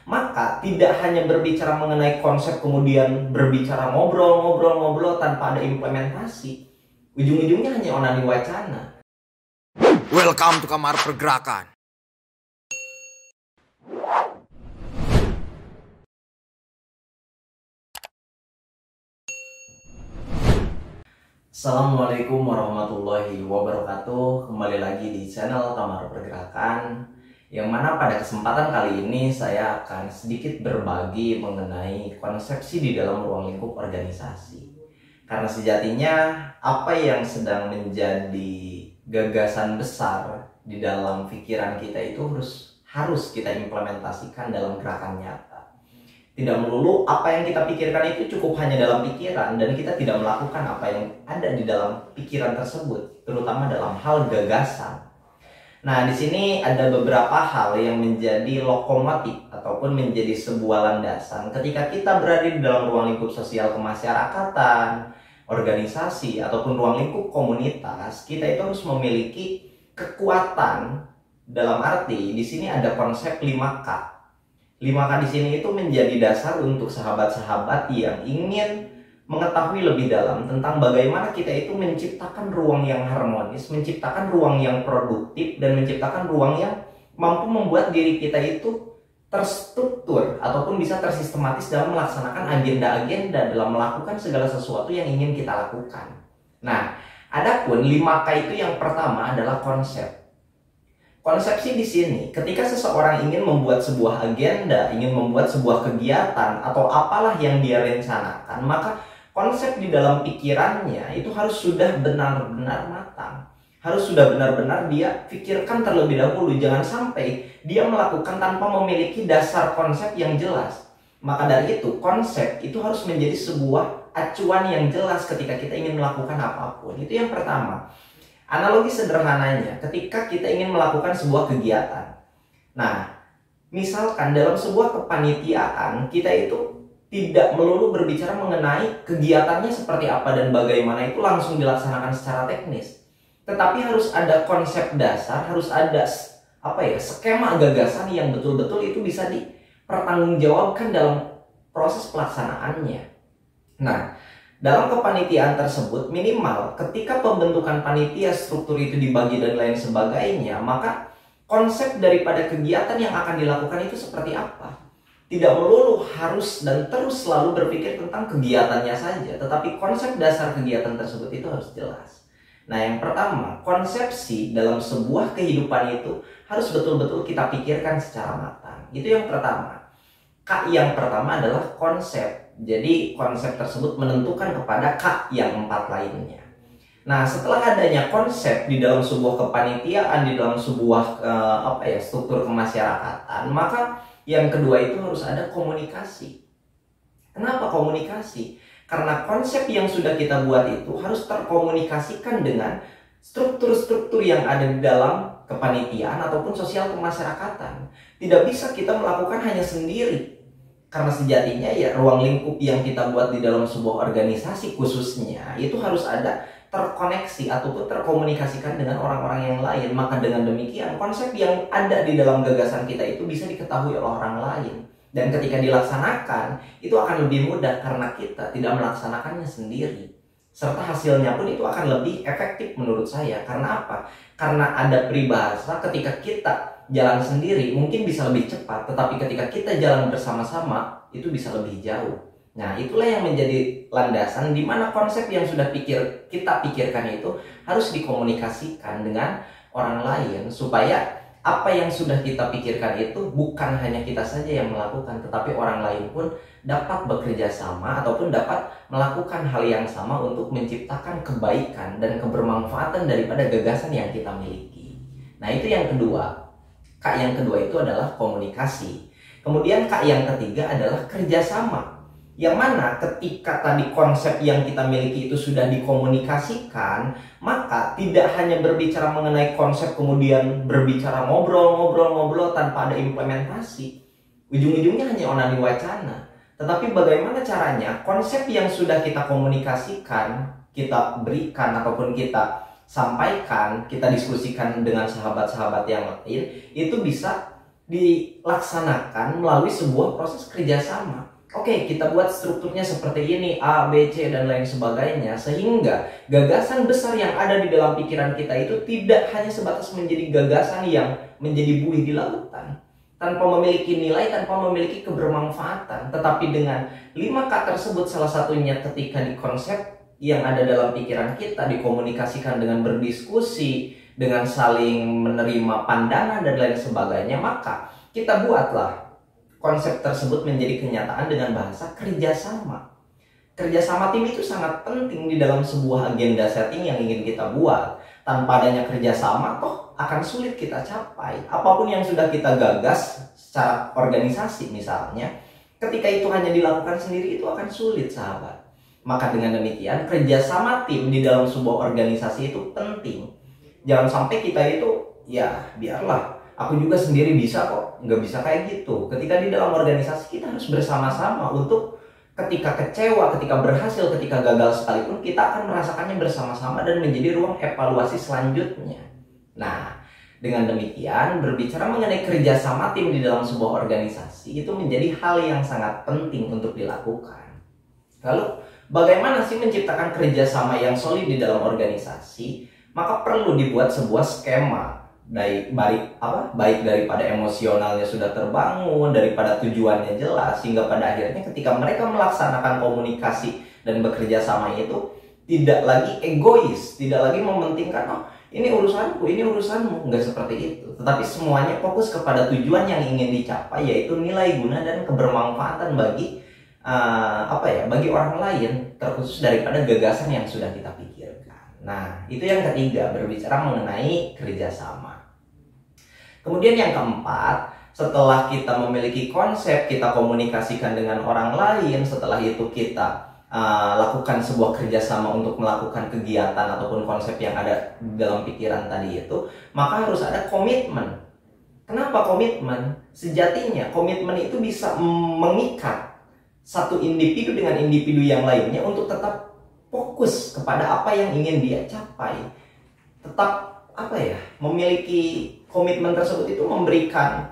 Maka tidak hanya berbicara mengenai konsep kemudian berbicara ngobrol-ngobrol tanpa ada implementasi, ujung-ujungnya hanya onani wacana. Welcome to Kamar Pergerakan. Assalamualaikum warahmatullahi wabarakatuh. Kembali lagi di channel Kamar Pergerakan, yang mana pada kesempatan kali ini saya akan sedikit berbagi mengenai konsepsi di dalam ruang lingkup organisasi. Karena sejatinya apa yang sedang menjadi gagasan besar di dalam pikiran kita itu harus kita implementasikan dalam gerakan nyata. Tidak melulu apa yang kita pikirkan itu cukup hanya dalam pikiran dan kita tidak melakukan apa yang ada di dalam pikiran tersebut, terutama dalam hal gagasan. Nah, di sini ada beberapa hal yang menjadi lokomotif ataupun menjadi sebuah landasan ketika kita berada di dalam ruang lingkup sosial kemasyarakatan, organisasi ataupun ruang lingkup komunitas. Kita itu harus memiliki kekuatan, dalam arti di sini ada konsep 5K. 5K di sini itu menjadi dasar untuk sahabat-sahabat yang ingin mengetahui lebih dalam tentang bagaimana kita itu menciptakan ruang yang harmonis, menciptakan ruang yang produktif, dan menciptakan ruang yang mampu membuat diri kita itu terstruktur ataupun bisa tersistematis dalam melaksanakan agenda-agenda, dalam melakukan segala sesuatu yang ingin kita lakukan. Nah, adapun 5K itu yang pertama adalah konsep. Konsepsi di sini, ketika seseorang ingin membuat sebuah agenda, ingin membuat sebuah kegiatan, atau apalah yang dia rencanakan, maka konsep di dalam pikirannya itu harus sudah benar-benar matang. Harus sudah benar-benar dia pikirkan terlebih dahulu. Jangan sampai dia melakukan tanpa memiliki dasar konsep yang jelas. Maka dari itu, konsep itu harus menjadi sebuah acuan yang jelas ketika kita ingin melakukan apapun. Itu yang pertama. Analogi sederhananya, ketika kita ingin melakukan sebuah kegiatan. Nah, misalkan dalam sebuah kepanitiaan, kita itu tidak melulu berbicara mengenai kegiatannya seperti apa dan bagaimana itu langsung dilaksanakan secara teknis. Tetapi harus ada konsep dasar, harus ada skema gagasan yang betul-betul itu bisa dipertanggungjawabkan dalam proses pelaksanaannya. Nah, dalam kepanitiaan tersebut, minimal ketika pembentukan panitia, struktur itu dibagi dan lain sebagainya, maka konsep daripada kegiatan yang akan dilakukan itu seperti apa. Tidak melulu harus dan terus selalu berpikir tentang kegiatannya saja, tetapi konsep dasar kegiatan tersebut itu harus jelas. Nah, yang pertama, konsepsi dalam sebuah kehidupan itu harus betul-betul kita pikirkan secara matang. Itu yang pertama. K yang pertama adalah konsep. Jadi konsep tersebut menentukan kepada K yang 4 lainnya. Nah, setelah adanya konsep di dalam sebuah kepanitiaan, di dalam sebuah struktur kemasyarakatan, maka yang kedua itu harus ada komunikasi. Kenapa komunikasi? Karena konsep yang sudah kita buat itu harus terkomunikasikan dengan struktur-struktur yang ada di dalam kepanitiaan ataupun sosial kemasyarakatan. Tidak bisa kita melakukan hanya sendiri. Karena sejatinya ya ruang lingkup yang kita buat di dalam sebuah organisasi khususnya itu harus ada terkoneksi ataupun terkomunikasikan dengan orang-orang yang lain. Maka dengan demikian konsep yang ada di dalam gagasan kita itu bisa diketahui oleh orang lain. Dan ketika dilaksanakan itu akan lebih mudah karena kita tidak melaksanakannya sendiri. Serta hasilnya pun itu akan lebih efektif menurut saya. Karena apa? Karena ada peribahasa ketika kita jalan sendiri mungkin bisa lebih cepat, tetapi ketika kita jalan bersama-sama itu bisa lebih jauh. Nah, itulah yang menjadi landasan di mana konsep yang sudah kita pikirkan itu harus dikomunikasikan dengan orang lain supaya apa yang sudah kita pikirkan itu bukan hanya kita saja yang melakukan, tetapi orang lain pun dapat bekerja sama ataupun dapat melakukan hal yang sama untuk menciptakan kebaikan dan kebermanfaatan daripada gagasan yang kita miliki. Nah, itu yang kedua. K yang kedua itu adalah komunikasi. Kemudian K yang ketiga adalah kerjasama. Yang mana ketika tadi konsep yang kita miliki itu sudah dikomunikasikan, maka tidak hanya berbicara mengenai konsep kemudian berbicara ngobrol-ngobrol tanpa ada implementasi. Ujung-ujungnya hanya onani wacana. Tetapi bagaimana caranya konsep yang sudah kita komunikasikan, kita berikan ataupun kita sampaikan, kita diskusikan dengan sahabat-sahabat yang lain, itu bisa dilaksanakan melalui sebuah proses kerjasama. Oke, kita buat strukturnya seperti ini, A, B, C, dan lain sebagainya, sehingga gagasan besar yang ada di dalam pikiran kita itu tidak hanya sebatas menjadi gagasan yang menjadi buih di lautan, tanpa memiliki nilai, tanpa memiliki kebermanfaatan. Tetapi dengan 5K tersebut, salah satunya ketika di konsep yang ada dalam pikiran kita, dikomunikasikan dengan berdiskusi, dengan saling menerima pandangan dan lain sebagainya, maka kita buatlah konsep tersebut menjadi kenyataan dengan bahasa kerjasama. Kerjasama tim itu sangat penting di dalam sebuah agenda setting yang ingin kita buat. Tanpa adanya kerjasama, toh akan sulit kita capai. Apapun yang sudah kita gagas secara organisasi misalnya, ketika itu hanya dilakukan sendiri, itu akan sulit, sahabat. Maka dengan demikian, kerjasama tim di dalam sebuah organisasi itu penting. Jangan sampai kita itu, ya biarlah, aku juga sendiri bisa kok, nggak bisa kayak gitu. Ketika di dalam organisasi kita harus bersama-sama untuk ketika kecewa, ketika berhasil, ketika gagal sekalipun, kita akan merasakannya bersama-sama dan menjadi ruang evaluasi selanjutnya. Nah, dengan demikian berbicara mengenai kerjasama tim di dalam sebuah organisasi itu menjadi hal yang sangat penting untuk dilakukan. Lalu bagaimana sih menciptakan kerjasama yang solid di dalam organisasi? Maka perlu dibuat sebuah skema. Baik daripada emosionalnya sudah terbangun, daripada tujuannya jelas, sehingga pada akhirnya ketika mereka melaksanakan komunikasi dan bekerja sama itu tidak lagi egois, tidak lagi mementingkan ini urusanku, ini urusanmu, nggak seperti itu. Tetapi semuanya fokus kepada tujuan yang ingin dicapai, yaitu nilai guna dan kebermanfaatan bagi bagi orang lain, terkhusus daripada gagasan yang sudah kita pikirkan. Nah, itu yang ketiga, berbicara mengenai kerjasama. Kemudian yang keempat, setelah kita memiliki konsep, kita komunikasikan dengan orang lain, setelah itu kita lakukan sebuah kerjasama untuk melakukan kegiatan ataupun konsep yang ada dalam pikiran tadi itu, maka harus ada komitmen. Kenapa komitmen? Sejatinya komitmen itu bisa mengikat satu individu dengan individu yang lainnya untuk tetap fokus kepada apa yang ingin dia capai. Tetap memiliki komitmen tersebut itu memberikan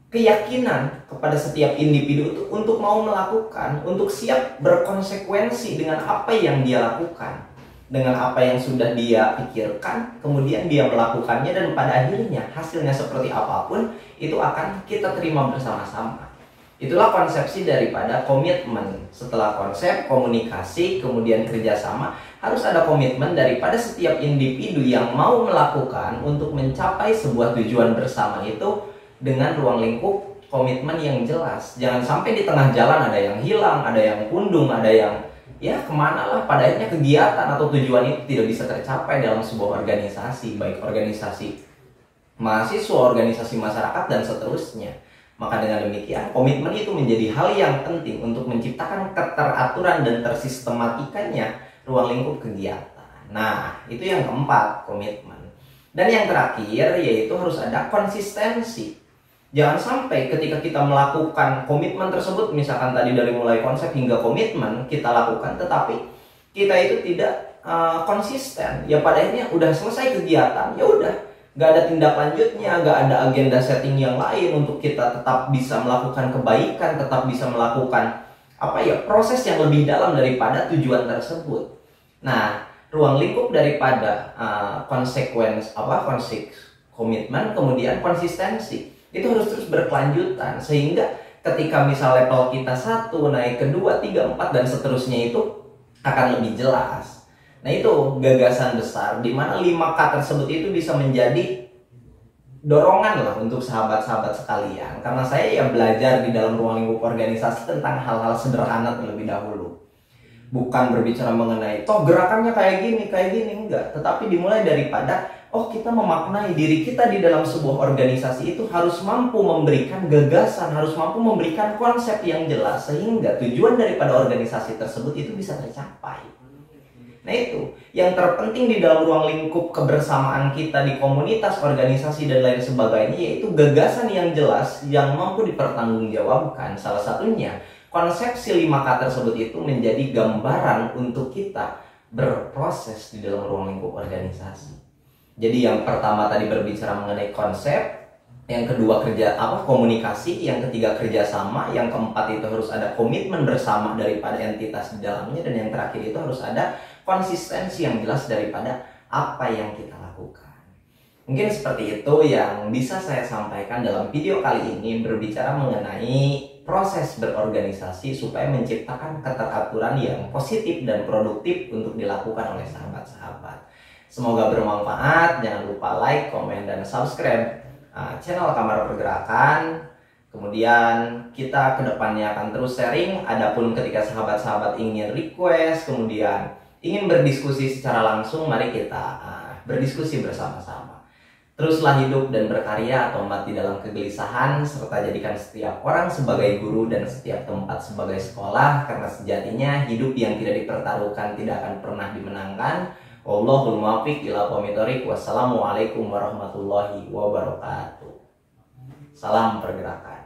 keyakinan kepada setiap individu itu untuk mau melakukan, untuk siap berkonsekuensi dengan apa yang dia lakukan, dengan apa yang sudah dia pikirkan, kemudian dia melakukannya, dan pada akhirnya hasilnya seperti apapun itu akan kita terima bersama-sama. Itulah konsepsi daripada komitmen. Setelah konsep, komunikasi, kemudian kerjasama, harus ada komitmen daripada setiap individu yang mau melakukan untuk mencapai sebuah tujuan bersama itu dengan ruang lingkup komitmen yang jelas. Jangan sampai di tengah jalan ada yang hilang, ada yang pundung, ada yang kemana lah, pada akhirnya kegiatan atau tujuan itu tidak bisa tercapai dalam sebuah organisasi, baik organisasi mahasiswa, organisasi masyarakat, dan seterusnya. Maka dengan demikian, komitmen itu menjadi hal yang penting untuk menciptakan keteraturan dan tersistematikanya ruang lingkup kegiatan. Nah, itu yang keempat, komitmen. Dan yang terakhir, yaitu harus ada konsistensi. Jangan sampai ketika kita melakukan komitmen tersebut, misalkan tadi dari mulai konsep hingga komitmen kita lakukan, tetapi kita itu tidak konsisten. Ya pada akhirnya udah selesai kegiatan, ya udah, gak ada tindak lanjutnya, gak ada agenda setting yang lain untuk kita tetap bisa melakukan kebaikan, tetap bisa melakukan proses yang lebih dalam daripada tujuan tersebut. Nah, ruang lingkup daripada komitmen, kemudian konsistensi itu harus terus berkelanjutan, sehingga ketika misal level kita 1 naik ke 2, 3, 4 dan seterusnya itu akan lebih jelas. Nah, itu gagasan besar di mana 5K tersebut itu bisa menjadi dorongan lah untuk sahabat-sahabat sekalian. Karena saya belajar di dalam ruang lingkup organisasi tentang hal-hal sederhana terlebih dahulu. Bukan berbicara mengenai toh gerakannya kayak gini, enggak. Tetapi dimulai daripada kita memaknai diri kita di dalam sebuah organisasi itu harus mampu memberikan gagasan, harus mampu memberikan konsep yang jelas, sehingga tujuan daripada organisasi tersebut itu bisa tercapai. Nah, itu yang terpenting di dalam ruang lingkup kebersamaan kita di komunitas, organisasi, dan lain sebagainya, yaitu gagasan yang jelas yang mampu dipertanggungjawabkan. Salah satunya konsepsi 5K tersebut itu menjadi gambaran untuk kita berproses di dalam ruang lingkup organisasi. Jadi yang pertama tadi berbicara mengenai konsep, yang kedua komunikasi, yang ketiga kerjasama, yang keempat itu harus ada komitmen bersama daripada entitas di dalamnya, dan yang terakhir itu harus ada konsistensi yang jelas daripada apa yang kita lakukan. Mungkin seperti itu yang bisa saya sampaikan dalam video kali ini, berbicara mengenai proses berorganisasi supaya menciptakan keteraturan yang positif dan produktif untuk dilakukan oleh sahabat-sahabat. Semoga bermanfaat. Jangan lupa like, komen, dan subscribe channel Kamar Pergerakan. Kemudian kita kedepannya akan terus sharing. Adapun ketika sahabat-sahabat ingin request, kemudian ingin berdiskusi secara langsung, mari kita berdiskusi bersama-sama. Teruslah hidup dan berkarya atau mati dalam kegelisahan, serta jadikan setiap orang sebagai guru dan setiap tempat sebagai sekolah, karena sejatinya hidup yang tidak dipertaruhkan tidak akan pernah dimenangkan. Wallahul muwaffiq ila aqwamit thoriq. Wassalamualaikum warahmatullahi wabarakatuh. Salam pergerakan.